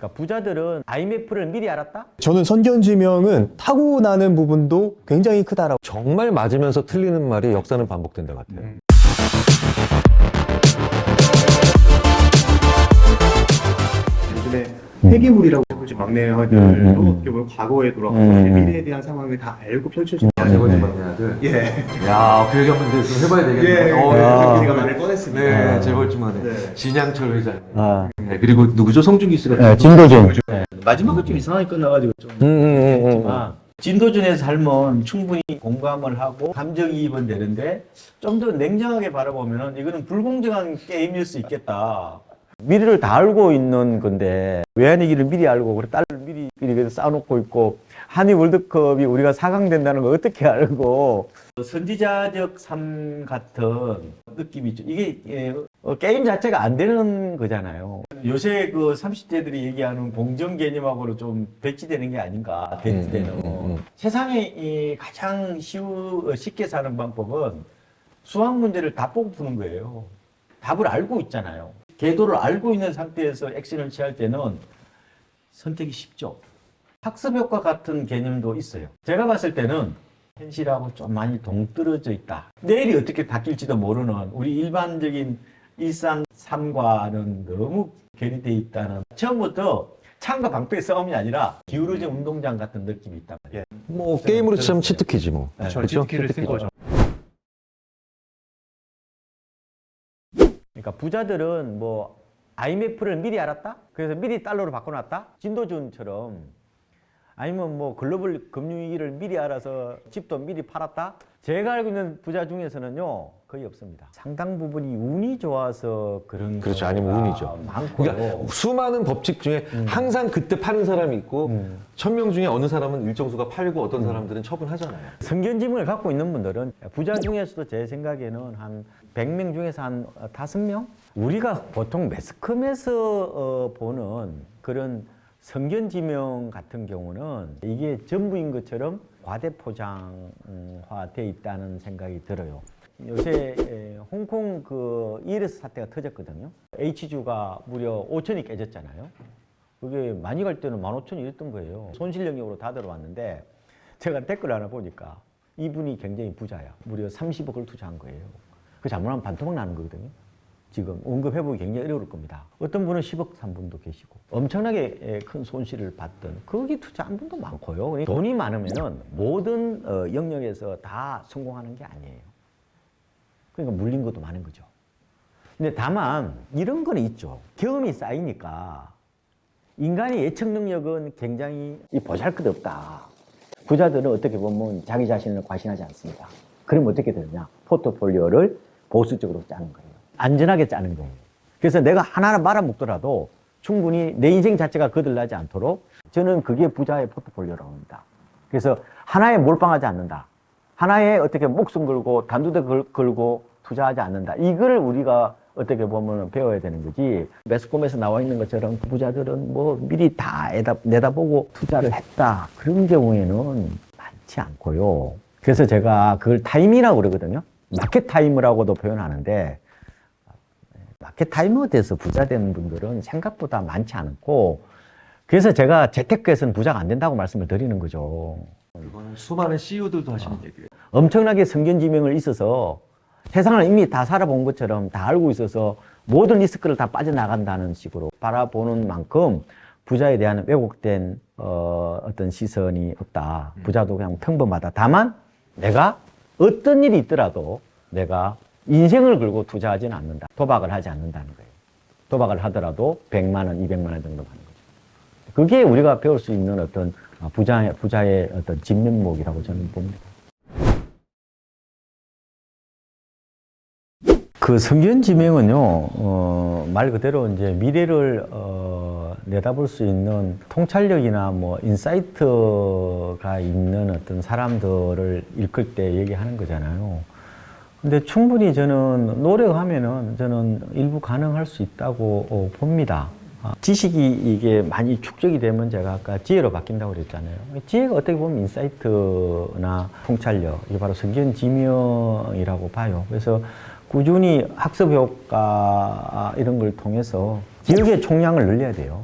그러니까 부자들은 IMF를 미리 알았다? 저는 선견지명은 타고나는 부분도 굉장히 크다라고. 정말 맞으면서 틀리는 말이 역사는 반복된다 같아요. 요즘에 폐기물이라고 해보지 막내 아들도 어떻게 보면 과거에 돌아가서 미래에 대한 상황을 다 알고 펼쳐진 아버지 막내 아들. 예. 야, 그 얘기 한번 좀 해봐야 되겠네요. 예. 야. 우리가 말을 꺼냈습니다. 네, 재벌주만에 네. 진양철 회장. 아, 네, 그리고 누구죠? 송중기 씨가. 네, 진도준. 마지막은 좀 이상하게 끝나가지고 좀 진도준의 삶은 충분히 공감을 하고 감정이입은 되는데 좀 더 냉정하게 바라보면 이거는 불공정한 게임일 수 있겠다. 미래를 다 알고 있는 건데 외환위기를 미리 알고 그래 달러를 미리 쌓아놓고 있고 한일 월드컵이 우리가 4강 된다는 걸 어떻게 알고 선지자적 삶 같은 느낌이 있죠. 이게 게임 자체가 안 되는 거잖아요. 요새 그 30대들이 얘기하는 공정 개념하고는 좀 배치되는 게 아닌가. 대치되는. 세상에 이 가장 쉽게 사는 방법은 수학 문제를 다 보고 푸는 거예요. 답을 알고 있잖아요. 궤도를 알고 있는 상태에서 액션을 취할 때는 선택이 쉽죠. 학습 효과 같은 개념도 있어요. 제가 봤을 때는 현실하고 좀 많이 동떨어져 있다. 내일이 어떻게 바뀔지도 모르는 우리 일반적인 일상 삶과는 너무 괴리되어 있다는, 처음부터 창과 방패의 싸움이 아니라 기울어진 운동장 같은 느낌이 있단 말이에요. 뭐 게임으로 치면 치트키지 뭐. 그렇죠. 치트키를 쓴 거죠. 그러니까 부자들은 뭐 IMF를 미리 알았다? 그래서 미리 달러로 바꿔놨다? 진도준처럼. 아니면 뭐 글로벌 금융위기를 미리 알아서 집도 미리 팔았다? 제가 알고 있는 부자 중에서는요 거의 없습니다. 상당 부분이 운이 좋아서 그런 그렇죠. 아니면 운이죠. 많고. 그러니까 수많은 법칙 중에 항상 그때 파는 사람이 있고 1000명 중에 어느 사람은 일정 수가 팔고 어떤 사람들은 처분하잖아요. 성견지문을 갖고 있는 분들은 부자 중에서도 제 생각에는 한 100명 중에서 한 5명? 우리가 보통 매스컴에서 보는 그런 성견지명 같은 경우는 이게 전부인 것처럼 과대포장화되어 있다는 생각이 들어요. 요새 홍콩 그 ELS 사태가 터졌거든요. H주가 무려 5천이 깨졌잖아요. 그게 많이 갈 때는 15,000이 이랬던 거예요. 손실 영역으로 다 들어왔는데 제가 댓글 하나 보니까 이분이 굉장히 부자야. 무려 30억을 투자한 거예요. 그 잘못하면 반토막 나는 거거든요. 지금 응급 회복이 굉장히 어려울 겁니다. 어떤 분은 10억 산 분도 계시고 엄청나게 큰 손실을 봤던 거기 투자한 분도 많고요. 돈이 많으면 모든 영역에서 다 성공하는 게 아니에요. 그러니까 물린 것도 많은 거죠. 근데 다만 이런 건 있죠. 경험이 쌓이니까 인간의 예측 능력은 굉장히 보잘것없다. 부자들은 어떻게 보면 자기 자신을 과신하지 않습니다. 그럼 어떻게 되느냐? 포트폴리오를 보수적으로 짜는 거예요. 안전하게 짜는 거예요. 그래서 내가 하나를 말아먹더라도 충분히 내 인생 자체가 거들나지 않도록 저는 그게 부자의 포트폴리오라고 합니다. 그래서 하나에 몰빵하지 않는다. 하나에 어떻게 목숨 걸고 단두대 걸고 투자하지 않는다. 이걸 우리가 어떻게 보면 배워야 되는 거지. 매스컴에서 나와 있는 것처럼 부자들은 뭐 미리 다 내다보고 투자를 했다. 그런 경우에는 많지 않고요. 그래서 제가 그걸 타임이라고 그러거든요. 마켓 타임이라고도 표현하는데 마켓 타임에 대해서 부자 되는 분들은 생각보다 많지 않고, 그래서 제가 재테크에서는 부자가 안 된다고 말씀을 드리는 거죠. 이거는 수많은 CEO들도 하시는 얘기예요. 엄청나게 성견지명을 있어서 세상을 이미 다 살아본 것처럼 다 알고 있어서 모든 리스크를 다 빠져나간다는 식으로 바라보는 만큼 부자에 대한 왜곡된 어떤 시선이 없다. 부자도 그냥 평범하다. 다만 내가 어떤 일이 있더라도 내가 인생을 걸고 투자하지는 않는다. 도박을 하지 않는다는 거예요. 도박을 하더라도 100만 원, 200만 원 정도 하는 거죠. 그게 우리가 배울 수 있는 어떤 부자의 어떤 진면목이라고 저는 봅니다. 그 성견지명은요, 말 그대로 이제 미래를 내다볼 수 있는 통찰력이나 뭐 인사이트가 있는 어떤 사람들을 일컬 때 얘기하는 거잖아요. 근데 충분히 저는 노력하면은 저는 일부 가능할 수 있다고 봅니다. 지식이 이게 많이 축적이 되면 제가 아까 지혜로 바뀐다고 그랬잖아요. 지혜가 어떻게 보면 인사이트나 통찰력, 이게 바로 성견지명이라고 봐요. 그래서 꾸준히 학습 효과 이런 걸 통해서 기억의 총량을 늘려야 돼요.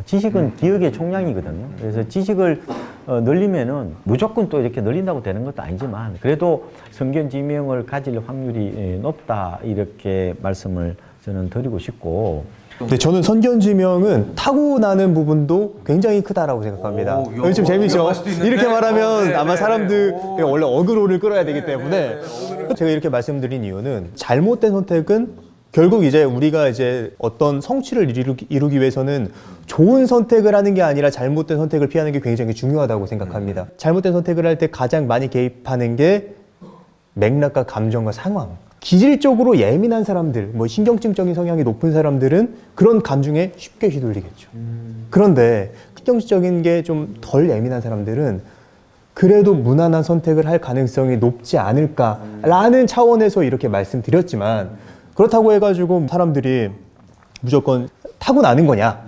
지식은 기억의 총량이거든요. 그래서 지식을 늘리면은 무조건 또 이렇게 늘린다고 되는 것도 아니지만 그래도 성견지명을 가질 확률이 높다 이렇게 말씀을 저는 드리고 싶고. 근데 저는 선견지명은 타고나는 부분도 굉장히 크다라고 생각합니다. 오, 이거 좀 재밌죠? 위험할 수도 있는데? 이렇게 말하면 네, 아마 네, 사람들 네. 원래 어그로를 끌어야 되기 때문에 제가 이렇게 말씀드린 이유는 잘못된 선택은 결국 이제 우리가 이제 어떤 성취를 이루기 위해서는 좋은 선택을 하는 게 아니라 잘못된 선택을 피하는 게 굉장히 중요하다고 생각합니다. 잘못된 선택을 할 때 가장 많이 개입하는 게 맥락과 감정과 상황. 기질적으로 예민한 사람들, 뭐 신경증적인 성향이 높은 사람들은 그런 감정에 쉽게 휘둘리겠죠. 그런데 신경질적인 게 좀 덜 예민한 사람들은 그래도 무난한 선택을 할 가능성이 높지 않을까라는 차원에서 이렇게 말씀드렸지만 그렇다고 해가지고 사람들이 무조건 타고나는 거냐?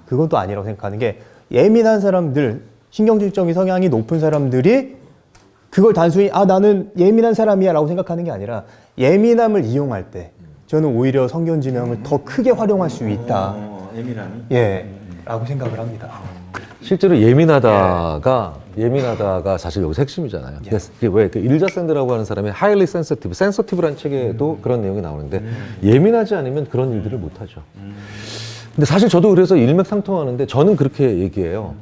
그건 또 아니라고 생각하는 게 예민한 사람들, 신경질적인 성향이 높은 사람들이 그걸 단순히 나는 예민한 사람이야 라고 생각하는 게 아니라 예민함을 이용할 때 저는 오히려 성견지명을 더 크게 활용할 수 있다. 예민함이. 예, 라고 생각을 합니다. 실제로 예민하다가 사실 여기서 핵심이잖아요. 이게 왜 그 일자샌드라고 하는 사람이 Highly Sensitive, Sensitive라는 책에도 그런 내용이 나오는데 예민하지 않으면 그런 일들을 못하죠. 근데 사실 저도 그래서 일맥상통하는데 저는 그렇게 얘기해요.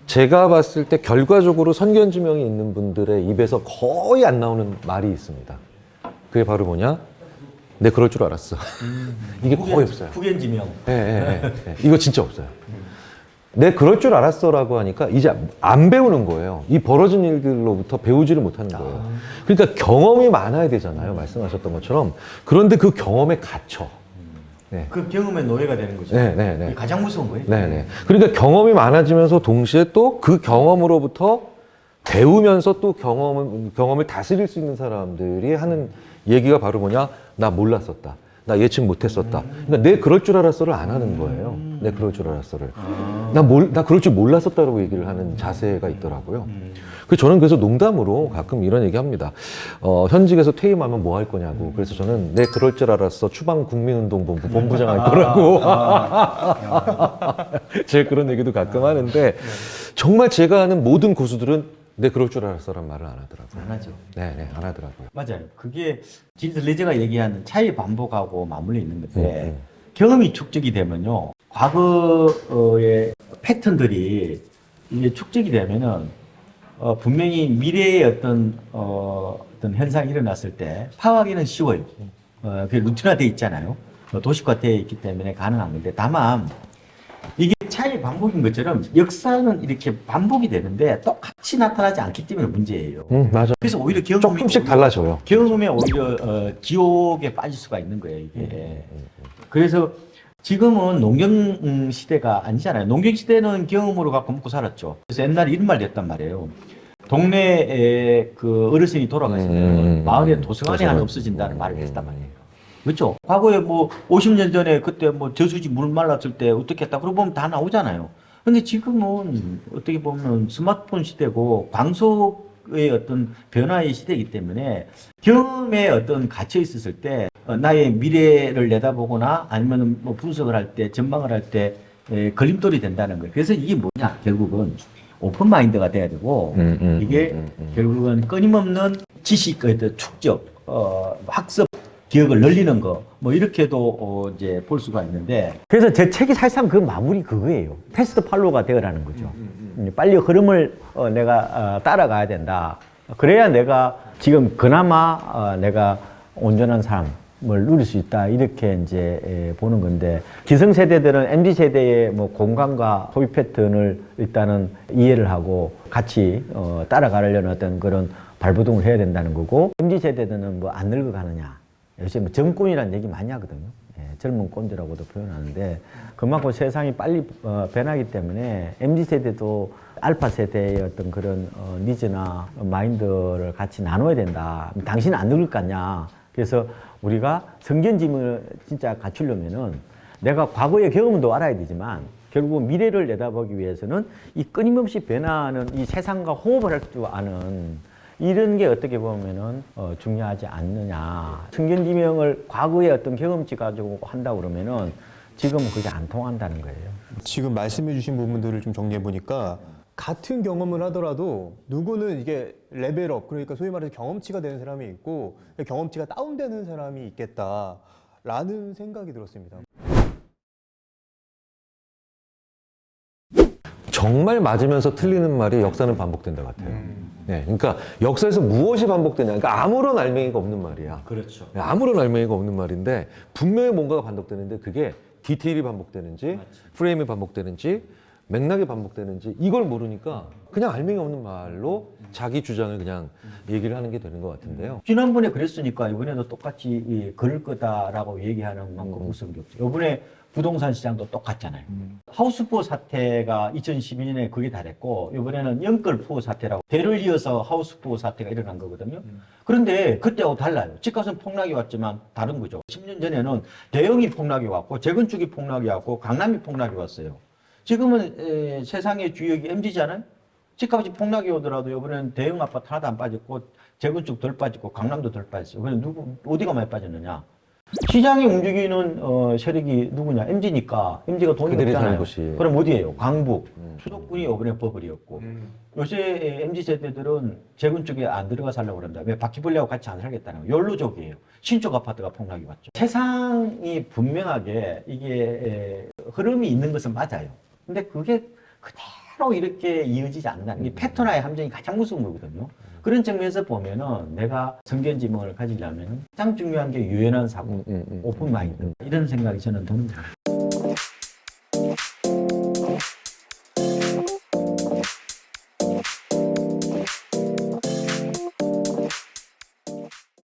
제가 봤을 때 결과적으로 선견지명이 있는 분들의 입에서 거의 안 나오는 말이 있습니다. 그게 바로 뭐냐? 내 그럴 줄 알았어. 이게 거의 없어요. 후견지명. 예. 이거 진짜 없어요. 내 그럴 줄 알았어라고 하니까 이제 안 배우는 거예요. 이 벌어진 일들로부터 배우지를 못하는 거예요. 그러니까 경험이 많아야 되잖아요. 말씀하셨던 것처럼. 그런데 그 경험에 갇혀. 네. 그 경험의 노예가 되는 거죠. 네. 그게 가장 무서운 거예요. 네네. 그러니까 경험이 많아지면서 동시에 또 그 경험으로부터 배우면서 또 경험을 다스릴 수 있는 사람들이 하는 얘기가 바로 뭐냐? 나 몰랐었다. 나 예측 못했었다. 그러니까 내 그럴 줄 알았어를 안 하는 거예요. 내 그럴 줄 알았어를. 나 그럴 줄 몰랐었다라고 얘기를 하는 자세가 있더라고요. 저는 그래서 농담으로 가끔 이런 얘기 합니다. 현직에서 퇴임하면 뭐 할 거냐고. 그래서 저는 내 그럴 줄 알았어. 추방 국민운동본부 본부장 할 거라고. 제가 그런 얘기도 가끔 하는데 정말 제가 아는 모든 고수들은 내 그럴 줄 알았어란 말을 안 하더라고요. 안 하죠. 네, 안 하더라고요. 맞아요. 그게 진짜 레저가 얘기하는 차이 반복하고 맞물려 있는 건데 경험이 축적이 되면요. 과거의 패턴들이 이제 축적이 되면은 분명히 미래의 어떤 현상이 일어났을 때 파악하기는 쉬워요. 그게 루틴화되어 있잖아요. 도식화되어 있기 때문에 가능한 건데 다만 이게 차이 반복인 것처럼 역사는 이렇게 반복이 되는데 똑같이 나타나지 않기 때문에 문제예요. 맞아. 그래서 오히려 경험이 조금씩 달라져요. 경험에 오히려 지옥에 빠질 수가 있는 거예요, 이게. 그래서 지금은 농경 시대가 아니잖아요. 농경 시대는 경험으로 갖고 먹고 살았죠. 그래서 옛날에 이런 말이 했단 말이에요. 동네에 그 어르신이 돌아가시면 마을에 도서관이 하나 없어진다는 말을 했단 말이에요. 그렇죠? 과거에 뭐 50년 전에 그때 뭐 저수지 물 말랐을 때 어떻게 했다 그러고 보면 다 나오잖아요. 근데 지금은 어떻게 보면 스마트폰 시대고 광속의 어떤 변화의 시대이기 때문에 경험에 어떤 갇혀 있었을 때 나의 미래를 내다보거나 아니면 뭐 분석을 할 때 전망을 할 때 걸림돌이 된다는 거예요. 그래서 이게 뭐냐 결국은 오픈 마인드가 돼야 되고 이게 결국은 끊임없는 지식의 축적, 학습 기억을 늘리는 거, 뭐 이렇게도 이제 볼 수가 있는데. 그래서 제 책이 사실상 그 마무리 그거예요. 패스트 팔로우가 되어라는 거죠. 빨리 흐름을 내가 따라가야 된다. 그래야 내가 지금 그나마 내가 온전한 삶을 누릴 수 있다. 이렇게 이제 보는 건데 기성세대들은 MZ세대의 뭐 공간과 소비 패턴을 일단은 이해를 하고 같이 따라가려는 어떤 그런 발버둥을 해야 된다는 거고 MZ세대들은 뭐 안 늙어가느냐. 요새 뭐 젊꾼이라는 얘기 많이 하거든요. 젊은 꼰대라고도 표현하는데 그만큼 세상이 빨리 변하기 때문에 MZ세대도 알파 세대의 어떤 그런 니즈나 마인드를 같이 나눠야 된다. 당신은 안 늙을 거냐. 그래서 우리가 성견지명을 진짜 갖추려면은 내가 과거의 경험도 알아야 되지만 결국 미래를 내다보기 위해서는 이 끊임없이 변화하는 이 세상과 호흡을 할 줄 아는 이런 게 어떻게 보면은 중요하지 않느냐. 성견지명을 과거의 어떤 경험치 가지고 한다 그러면은 지금은 그게 안 통한다는 거예요. 지금 말씀해 주신 부분들을 좀 정리해 보니까 같은 경험을 하더라도 누구는 이게 레벨업, 그러니까 소위 말해서 경험치가 되는 사람이 있고 경험치가 다운되는 사람이 있겠다라는 생각이 들었습니다. 정말 맞으면서 틀리는 말이 역사는 반복된다 같아요. 네, 그러니까 역사에서 무엇이 반복되냐, 그러니까 아무런 알맹이가 없는 말이야. 그렇죠. 네, 아무런 알맹이가 없는 말인데 분명히 뭔가가 반복되는데 그게 디테일이 반복되는지, 프레임이 반복되는지, 맥락이 반복되는지 이걸 모르니까 그냥 알맹이 없는 말로 자기 주장을 그냥 얘기를 하는 게 되는 것 같은데요. 지난번에 그랬으니까 이번에도 똑같이 그럴 거다라고 얘기하는 만큼 무서운 게 없죠. 이번에 부동산 시장도 똑같잖아요. 하우스푸어 사태가 2012년에 그게 다 됐고 이번에는 영끌푸어 사태라고 대를 이어서 하우스푸어 사태가 일어난 거거든요. 그런데 그때하고 달라요. 집값은 폭락이 왔지만 다른 거죠. 10년 전에는 대형이 폭락이 왔고 재건축이 폭락이 왔고 강남이 폭락이 왔어요. 지금은 세상의 주역이 MZ잖아요. 집값이 폭락이 오더라도 이번에는 대형 아파트 하나도 안 빠졌고 재건축 덜 빠졌고 강남도 덜 빠졌어요. 이번에 어디가 많이 빠졌느냐? 시장이 움직이는 세력이 누구냐? MZ니까. MZ가 돈이 그들이 없잖아요. 사는 곳이. 그럼 어디예요? 강북. 수도권이 이번에 버블이었고. 요새 MZ 세대들은 재건축에 안 들어가 살려고 그런다. 왜? 바퀴벌레하고 같이 안 살겠다는 거예요. 연루족이에요. 신축 아파트가 폭락이 왔죠. 세상이 분명하게 이게 흐름이 있는 것은 맞아요. 근데 그게 그대로 이렇게 이어지지 않는다는 게 패턴화의 함정이 가장 무서운 거거든요. 그런 측면에서 보면은 내가 성견지명을 가지려면 가장 중요한 게 유연한 사고, 오픈 마인드 이런 생각이 저는 드는 거예요.